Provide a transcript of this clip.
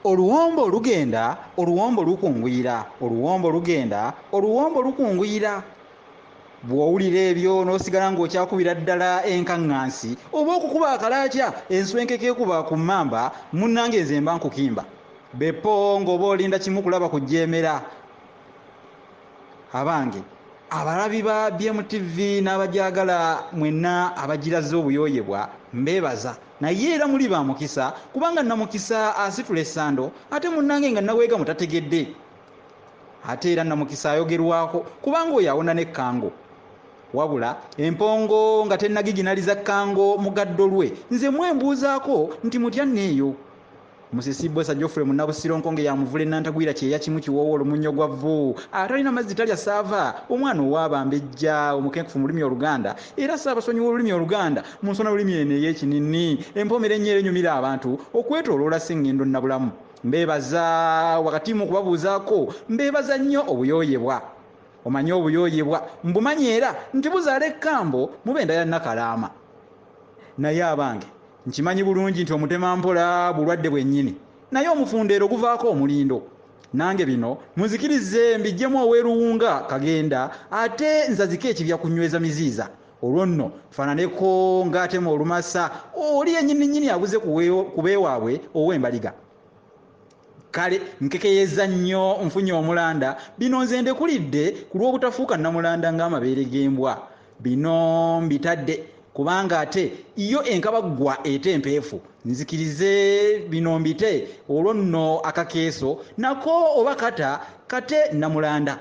oluwombo lugenda oluwombo lukunguyira oluwombo lugenda oluwombo lukunguyira bw'owulira ebyo n'osigala ng'okyakubira ddala enkaŋŋansi oba okukuba akalaakya enswenkeke ekuba ku mmamba munnange nze mba nkukimba beppo ng'oba olinda kimu kulaba kujjeemera abange abalabi ba BMTV n'abajagala mwenna abagiraze obuyooyebwa mbeebaza naye era muli ba mukisa kubanga namukisa asitula essando ate munnange nga naweega mutategedde ate era namukisa ayogerwako kubanga oyo awona n'ekkango wabula empongo nga tennagiginaliza kkango mugaddo lwe nze mwembuuzaako nti mutya nneeyo musisibwe sajjofule munnabusironkonge yamuvula enantagwira kyeya kimu kiwoowa olumunyo gwa vvu atalina mazzi talya saava omwana owaabambejja omukenkufu mu lulimi oluganda era saabasonyi w'olulimi oluganda mu nsona lulimi eno ey'ekinini empomera ennyo enyumira abantu okwetooloola sseŋŋendo nnabulamu mbeebaza wakati mu kubabuuzaako mbeebaza nnyo obuyooyebwa omanyi obuyooyebwa mbumanyi era nti buzaala ekkambo mubenda ya nakalaama naye abange nkimanyi bulungi nti omutemampola bulwadde bwennyini naye omufundeero guvaako omulindo nange bino muzikirize mbijjemu oweeruwunga kagenda ate nzaziko ekibya kunyweza miziiza olwo nno tufaananeko ng'atema olumasa oli yennyininyini abuze ku beewaabwe ow'embaliga kale nkekeyeeza nnyo nfunye omulanda bino nze ndekulidde ku lw'obutafuuka nnamulanda ng'amabeere g'embwa bino mbitadde kubanga ate iyo enkabaggwa ete empeefu nzikirize bino mbite olwo nno akakeeso nako oba kata kate nnamulanda